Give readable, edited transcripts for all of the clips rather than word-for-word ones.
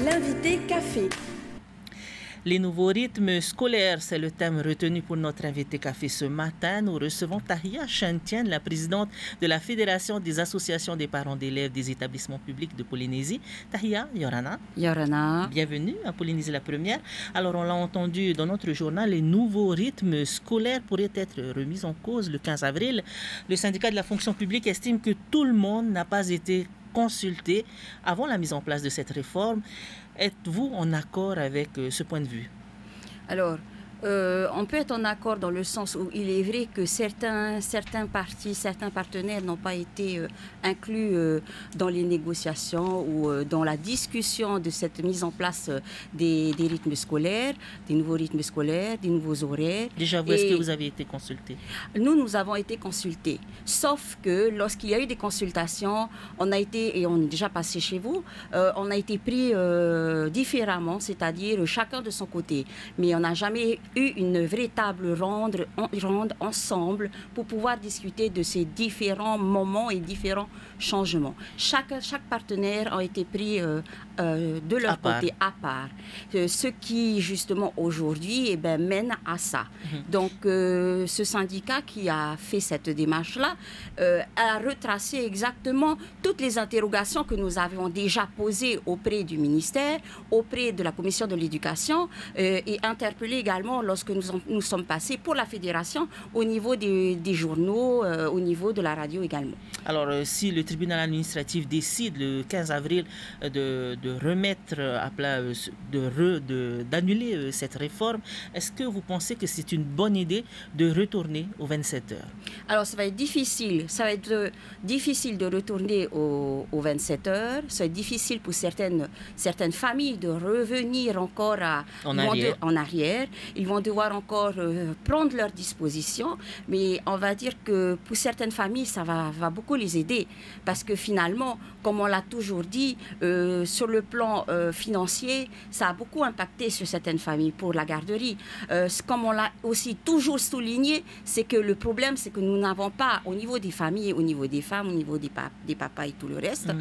L'invité café. Les nouveaux rythmes scolaires, c'est le thème retenu pour notre invité café ce matin. Nous recevons Tahia Chentienne, la présidente de la Fédération des associations des parents d'élèves des établissements publics de Polynésie. Tahia, Yorana. Yorana. Bienvenue à Polynésie la première. Alors, on l'a entendu dans notre journal, les nouveaux rythmes scolaires pourraient être remis en cause le 15 avril. Le syndicat de la fonction publique estime que tout le monde n'a pas été consulté avant la mise en place de cette réforme. Êtes-vous en accord avec ce point de vue? Alors, on peut être en accord dans le sens où il est vrai que certains partis, certains partenaires n'ont pas été inclus dans les négociations ou dans la discussion de cette mise en place des rythmes scolaires, des nouveaux rythmes scolaires, des nouveaux horaires. Déjà, est-ce que vous avez été consulté? Nous avons été consultés. Sauf que lorsqu'il y a eu des consultations, on a été, et on est déjà passé chez vous, on a été pris différemment, c'est-à-dire chacun de son côté. Mais on n'a jamais eu une véritable ronde ensemble pour pouvoir discuter de ces différents moments et différents changements. Chaque partenaire a été pris de leur côté à part. Ce qui, justement, aujourd'hui, mène à ça. Donc, ce syndicat qui a fait cette démarche-là a retracé exactement toutes les interrogations que nous avions déjà posées auprès du ministère, auprès de la commission de l'éducation et interpellé également lorsque nous sommes passés pour la fédération au niveau des journaux, au niveau de la radio également. Alors, si le tribunal administratif décide le 15 avril de remettre à plat, d'annuler cette réforme, est-ce que vous pensez que c'est une bonne idée de retourner aux 27 heures? Alors, ça va être difficile. Ça va être difficile de retourner aux 27 heures. Ça va être difficile pour certaines familles de revenir encore en arrière. Ils vont devoir encore prendre leurs dispositions. Mais on va dire que pour certaines familles, ça va beaucoup les aider. Parce que finalement, comme on l'a toujours dit, sur le plan financier, ça a beaucoup impacté sur certaines familles pour la garderie. Comme on l'a aussi toujours souligné, c'est que le problème, c'est que nous n'avons pas, au niveau des familles, au niveau des femmes, au niveau des papas et tout le reste,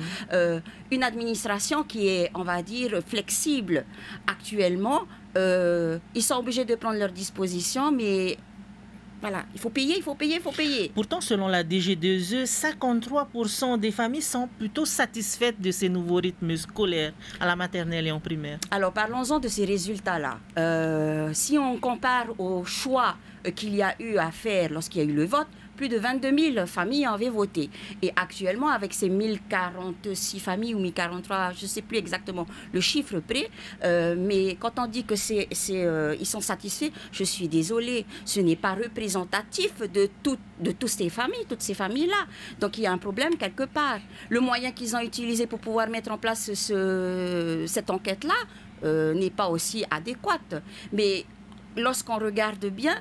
une administration qui est, on va dire, flexible. Actuellement, ils sont obligés de prendre leurs dispositions, mais voilà, il faut payer. Pourtant, selon la DG2E, 53% des familles sont plutôt satisfaites de ces nouveaux rythmes scolaires à la maternelle et en primaire. Alors, parlons-en de ces résultats-là. Si on compare au choix qu'il y a eu à faire lorsqu'il y a eu le vote, plus de 22 000 familles avaient voté. Et actuellement, avec ces 1046 familles ou 1043, je ne sais plus exactement le chiffre près, mais quand on dit que ils sont satisfaits, je suis désolée, ce n'est pas représentatif de toutes ces familles-là. Donc, il y a un problème quelque part. Le moyen qu'ils ont utilisé pour pouvoir mettre en place cette enquête-là n'est pas aussi adéquate. Mais lorsqu'on regarde bien,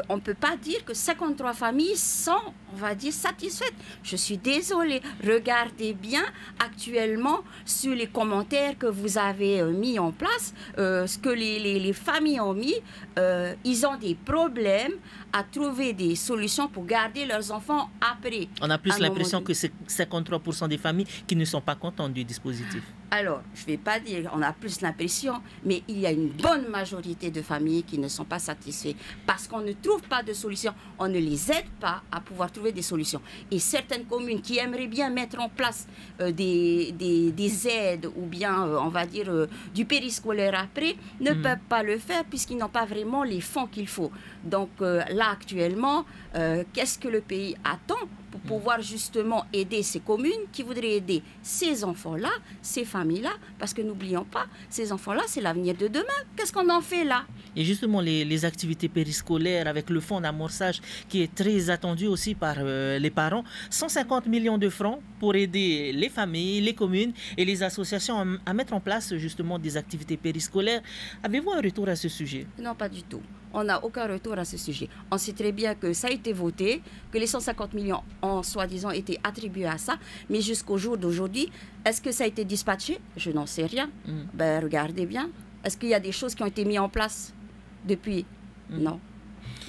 on ne peut pas dire que 53 familles sont, on va dire, satisfaites. Je suis désolée. Regardez bien actuellement sur les commentaires que vous avez mis en place, ce que les familles ont mis. Ils ont des problèmes à trouver des solutions pour garder leurs enfants après. On a plus l'impression que c'est 53% des familles qui ne sont pas contentes du dispositif. Alors, je ne vais pas dire on a plus l'impression, mais il y a une bonne majorité de familles qui ne sont pas satisfaites parce qu'on ne trouve pas de solution. On ne les aide pas à pouvoir trouver des solutions. Et certaines communes qui aimeraient bien mettre en place des aides ou bien, on va dire, du périscolaire après, ne peuvent pas le faire puisqu'ils n'ont pas vraiment les fonds qu'il faut. Donc là, actuellement, qu'est-ce que le pays attend pour pouvoir justement aider ces communes qui voudraient aider ces enfants-là, ces familles-là, parce que n'oublions pas, ces enfants-là, c'est l'avenir de demain. Qu'est-ce qu'on en fait là? Et justement, les activités périscolaires avec le fonds d'amorçage qui est très attendu aussi par les parents, 150 millions de francs pour aider les familles, les communes et les associations à mettre en place justement des activités périscolaires. Avez-vous un retour à ce sujet? Non, pas du tout. On n'a aucun retour à ce sujet. On sait très bien que ça a été voté, que les 150 millions ont soi-disant été attribués à ça, mais jusqu'au jour d'aujourd'hui, est-ce que ça a été dispatché? Je n'en sais rien. Regardez bien. Est-ce qu'il y a des choses qui ont été mises en place depuis? Non.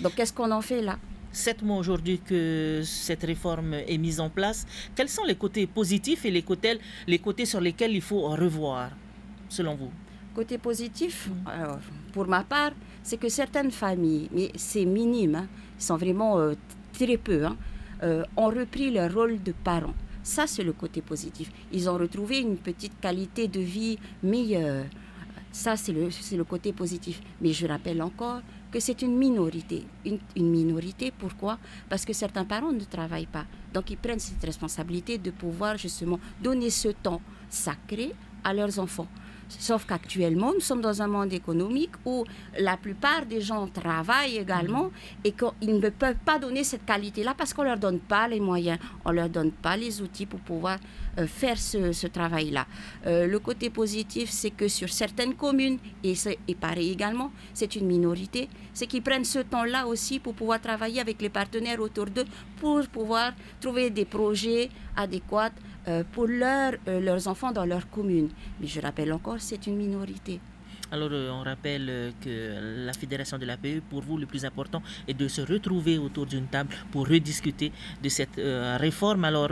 Donc, qu'est-ce qu'on en fait là? 7 mois aujourd'hui que cette réforme est mise en place. Quels sont les côtés positifs et les côtés sur lesquels il faut revoir? selon vous? Côté positif, alors, pour ma part, c'est que certaines familles, mais c'est minime, hein, ils sont vraiment très peu, hein, ont repris leur rôle de parents. Ça, c'est le côté positif. Ils ont retrouvé une petite qualité de vie meilleure. Ça, c'est le côté positif. Mais je rappelle encore que c'est une minorité. Une minorité, pourquoi? Parce que certains parents ne travaillent pas. Donc, ils prennent cette responsabilité de pouvoir justement donner ce temps sacré à leurs enfants. Sauf qu'actuellement, nous sommes dans un monde économique où la plupart des gens travaillent également et qu'ils ne peuvent pas donner cette qualité-là parce qu'on ne leur donne pas les moyens, on ne leur donne pas les outils pour pouvoir faire ce travail-là. Le côté positif, c'est que sur certaines communes, et pareil également, c'est une minorité, c'est qu'ils prennent ce temps-là aussi pour pouvoir travailler avec les partenaires autour d'eux pour pouvoir trouver des projets adéquats pour leurs enfants dans leur commune. Mais je rappelle encore, c'est une minorité. Alors, on rappelle que la Fédération de l'APE, pour vous, le plus important est de se retrouver autour d'une table pour rediscuter de cette réforme. Alors,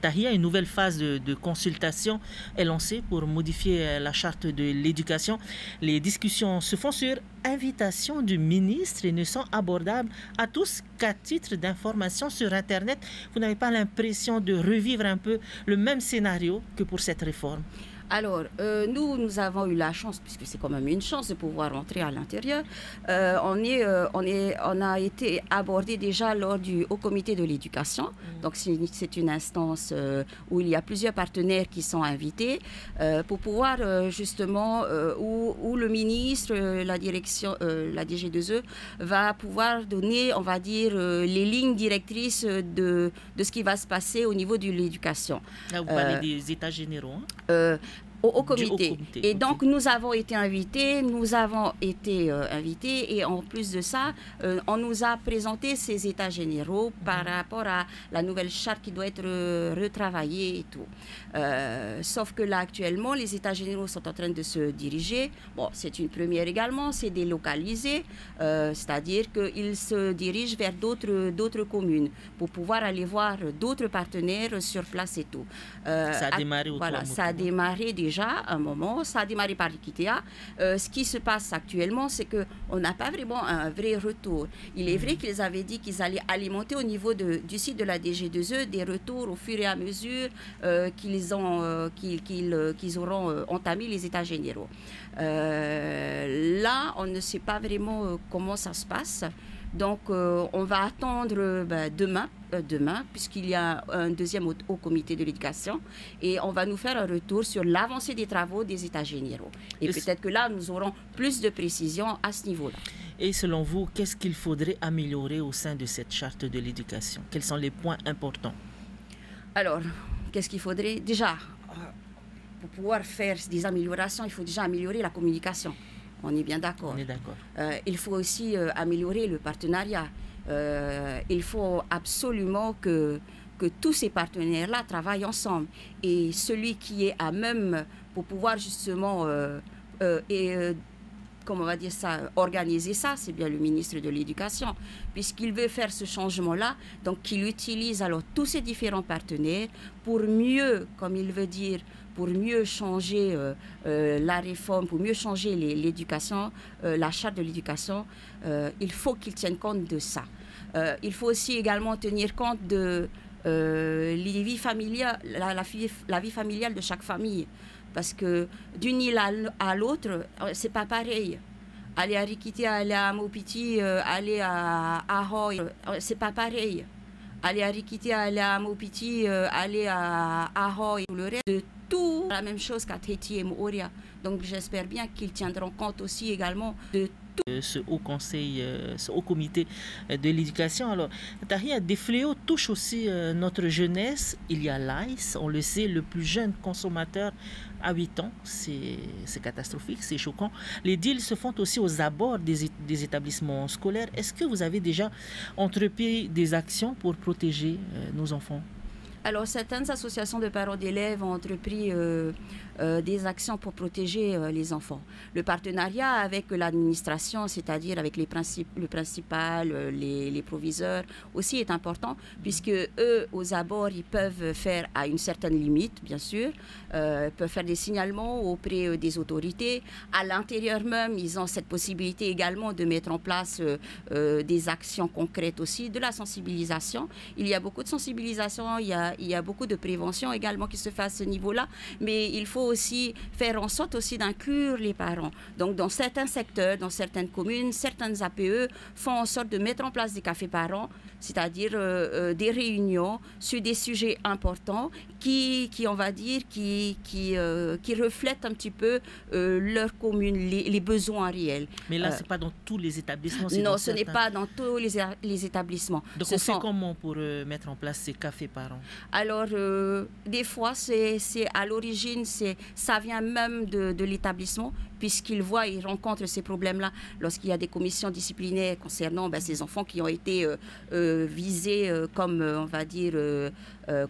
Tahia, une nouvelle phase de consultation est lancée pour modifier la charte de l'éducation. Les discussions se font sur invitation du ministre et ne sont abordables à tous qu'à titre d'information sur Internet. Vous n'avez pas l'impression de revivre un peu le même scénario que pour cette réforme? Alors, nous avons eu la chance, puisque c'est quand même une chance de pouvoir entrer à l'intérieur. On a été abordé déjà lors du Haut Comité de l'éducation. Donc, c'est une instance où il y a plusieurs partenaires qui sont invités pour pouvoir justement, où le ministre, la direction, la DG2E, va pouvoir donner, on va dire, les lignes directrices de ce qui va se passer au niveau de l'éducation. Là, vous parlez des états généraux, hein? Au comité. Et donc, nous avons été invités, et en plus de ça, on nous a présenté ces états généraux par rapport à la nouvelle charte qui doit être retravaillée et tout. Sauf que là, actuellement, les états généraux sont en train de se diriger. Bon, c'est une première également, c'est délocalisé, c'est-à-dire qu'ils se dirigent vers d'autres communes pour pouvoir aller voir d'autres partenaires sur place et tout. Ça a démarré Voilà, ça a démarré déjà un moment, ça a démarré par Rikitea. Ce qui se passe actuellement, c'est qu'on n'a pas vraiment un vrai retour. Il est vrai qu'ils avaient dit qu'ils allaient alimenter au niveau du site de la DG2E des retours au fur et à mesure qu'ils auront entamé les états généraux. Là, on ne sait pas vraiment comment ça se passe. Donc, on va attendre demain, puisqu'il y a un deuxième au comité de l'éducation, et on va nous faire un retour sur l'avancée des travaux des états généraux. Et peut-être que là, nous aurons plus de précisions à ce niveau-là. Et selon vous, qu'est-ce qu'il faudrait améliorer au sein de cette charte de l'éducation? Quels sont les points importants? Alors, qu'est-ce qu'il faudrait? Déjà, pour pouvoir faire des améliorations, il faut déjà améliorer la communication. On est bien d'accord. On est d'accord. Il faut aussi améliorer le partenariat. Il faut absolument que tous ces partenaires-là travaillent ensemble. Et celui qui est à même pour pouvoir justement comment on va dire ça, organiser ça, c'est bien le ministre de l'Éducation, puisqu'il veut faire ce changement-là, donc qu'il utilise alors tous ces différents partenaires pour mieux, comme il veut dire, pour mieux changer la réforme, pour mieux changer l'éducation, la charte de l'éducation, il faut qu'il tienne compte de ça. Il faut aussi également tenir compte de la vie familiale de chaque famille. Parce que d'une île à l'autre, c'est pas pareil. Aller à Rikitea, aller à Mopiti, aller à Ahoy, c'est pas pareil. Aller à Rikitea, aller à Mopiti, aller à Ahoy, le reste de tout, la même chose qu'à Tahiti et Mooria. Donc j'espère bien qu'ils tiendront compte aussi également de tout. Ce haut conseil, ce haut comité de l'éducation. Alors, Tahia, des fléaux touchent aussi notre jeunesse. Il y a l'AIS, on le sait, le plus jeune consommateur à 8 ans. C'est catastrophique, c'est choquant. Les deals se font aussi aux abords des établissements scolaires. Est-ce que vous avez déjà entrepris des actions pour protéger nos enfants? Alors, certaines associations de parents d'élèves ont entrepris des actions pour protéger les enfants. Le partenariat avec l'administration, c'est-à-dire avec le principal, les proviseurs, aussi est important, puisque eux, aux abords, ils peuvent faire à une certaine limite, bien sûr, peuvent faire des signalements auprès des autorités. À l'intérieur même, ils ont cette possibilité également de mettre en place des actions concrètes aussi, de la sensibilisation. Il y a beaucoup de sensibilisation, il y a beaucoup de prévention également qui se fait à ce niveau-là, mais il faut aussi faire en sorte aussi d'inclure les parents. Donc, dans certains secteurs, dans certaines communes, certaines APE font en sorte de mettre en place des cafés parents, c'est-à-dire des réunions sur des sujets importants qui on va dire, qui reflètent un petit peu leur commune, les besoins réels. Mais là, ce n'est pas dans tous les établissements. Non, ce n'est pas dans tous les établissements. Donc, on fait comment pour mettre en place ces cafés parents? Alors, des fois, c'est à l'origine, ça vient même de l'établissement, puisqu'ils voient, ils rencontrent ces problèmes-là lorsqu'il y a des commissions disciplinaires concernant ces enfants qui ont été visés comme, on va dire,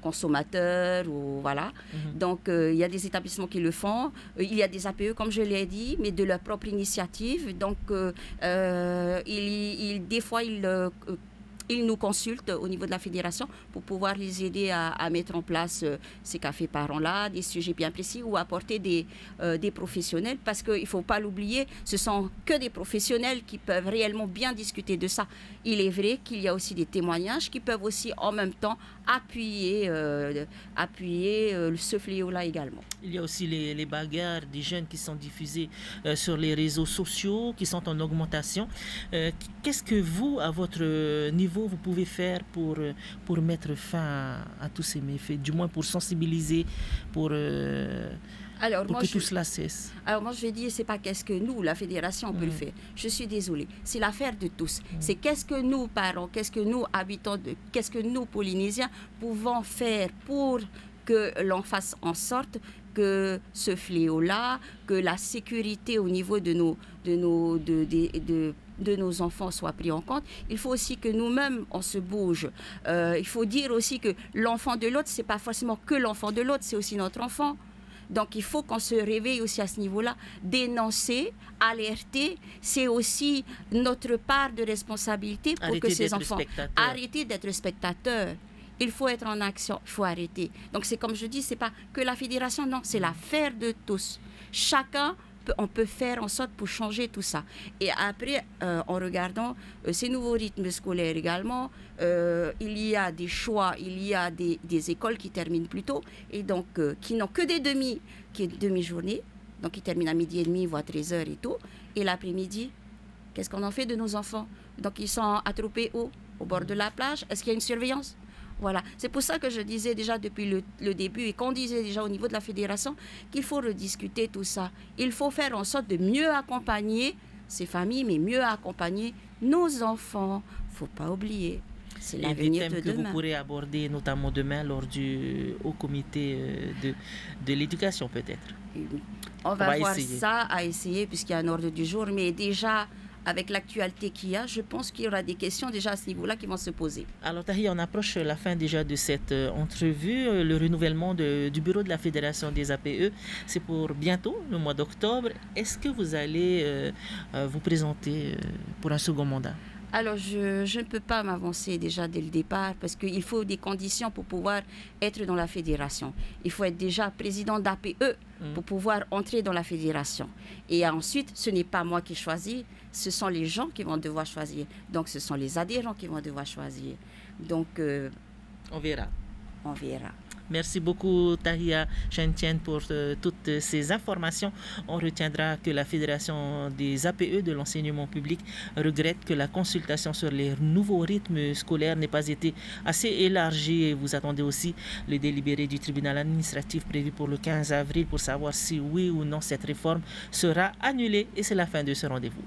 consommateurs. Ou, voilà. Donc, il y a des établissements qui le font. Il y a des APE, comme je l'ai dit, mais de leur propre initiative. Donc, des fois, ils nous consultent au niveau de la fédération pour pouvoir les aider à mettre en place ces cafés parents-là, des sujets bien précis, ou apporter des professionnels, parce qu'il ne faut pas l'oublier, ce sont que des professionnels qui peuvent réellement bien discuter de ça. Il est vrai qu'il y a aussi des témoignages qui peuvent aussi en même temps appuyer ce fléau-là également. Il y a aussi les bagarres des jeunes qui sont diffusées sur les réseaux sociaux, qui sont en augmentation. Qu'est-ce que vous, à votre niveau, vous pouvez faire pour mettre fin à tous ces méfaits, du moins pour sensibiliser, pour que tout cela cesse? Alors moi je vais dire, c'est pas qu'est-ce que nous, la fédération, peut le faire. Je suis désolée, c'est l'affaire de tous. C'est qu'est-ce que nous, parents, qu'est-ce que nous, habitants, qu'est-ce que nous, Polynésiens, pouvons faire pour que l'on fasse en sorte que ce fléau-là, que la sécurité au niveau de nos enfants soit pris en compte. Il faut aussi que nous-mêmes, on se bouge. Il faut dire aussi que l'enfant de l'autre, c'est pas forcément que l'enfant de l'autre, c'est aussi notre enfant. Donc, il faut qu'on se réveille aussi à ce niveau-là. Dénoncer, alerter, c'est aussi notre part de responsabilité pour que ces enfants arrêtent d'être spectateurs. Il faut être en action, il faut arrêter. Donc, c'est comme je dis, c'est pas que la fédération, non, c'est l'affaire de tous. Chacun, on peut faire en sorte pour changer tout ça. Et après, en regardant ces nouveaux rythmes scolaires également, il y a des choix, il y a des écoles qui terminent plus tôt et donc qui n'ont que des demi-journées, donc qui terminent à 12h30, voire 13h et tout. Et l'après-midi, qu'est-ce qu'on en fait de nos enfants? Donc, ils sont attroupés où? Au bord de la plage. Est-ce qu'il y a une surveillance? Voilà, c'est pour ça que je disais déjà depuis le début et qu'on disait déjà au niveau de la fédération qu'il faut rediscuter tout ça. Il faut faire en sorte de mieux accompagner ces familles, mais mieux accompagner nos enfants. Il ne faut pas oublier, c'est l'avenir de demain. Et des thèmes que vous pourrez aborder notamment demain lors du Haut Comité de l'éducation peut-être. On va voir ça, à essayer puisqu'il y a un ordre du jour, mais déjà... Avec l'actualité qu'il y a, je pense qu'il y aura des questions déjà à ce niveau-là qui vont se poser. Alors Tahia, on approche la fin déjà de cette entrevue. Le renouvellement du bureau de la Fédération des APE, c'est pour bientôt, le mois d'octobre. Est-ce que vous allez vous présenter pour un second mandat? Alors, je ne peux pas m'avancer déjà dès le départ parce qu'il faut des conditions pour pouvoir être dans la fédération. Il faut être déjà président d'APE pour pouvoir entrer dans la fédération. Et ensuite, ce n'est pas moi qui choisis, ce sont les gens qui vont devoir choisir. Donc, ce sont les adhérents qui vont devoir choisir. Donc, on verra. On verra. Merci beaucoup, Tahia Chentien, pour toutes ces informations. On retiendra que la Fédération des APE de l'enseignement public regrette que la consultation sur les nouveaux rythmes scolaires n'ait pas été assez élargie. Vous attendez aussi le délibéré du tribunal administratif prévu pour le 15 avril pour savoir si oui ou non cette réforme sera annulée. Et c'est la fin de ce rendez-vous.